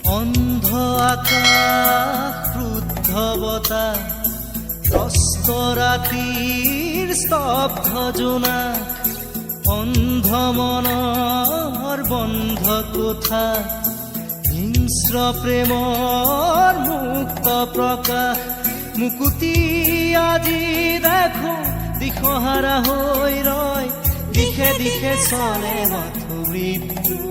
অন্ধ আকাশ ক্ৰুদ্ধ বতাহ কষ্ট ৰাতিৰ স্তব্ধ জোনাক অন্ধ মনৰ বন্ধ কোঠা হিংস্ৰ প্ৰেমৰ মুক্ত প্ৰকাশ মুকুতি আজি দেখো দিশহাৰা হৈ ৰয় দিশে দিশে চলে মৃত্যু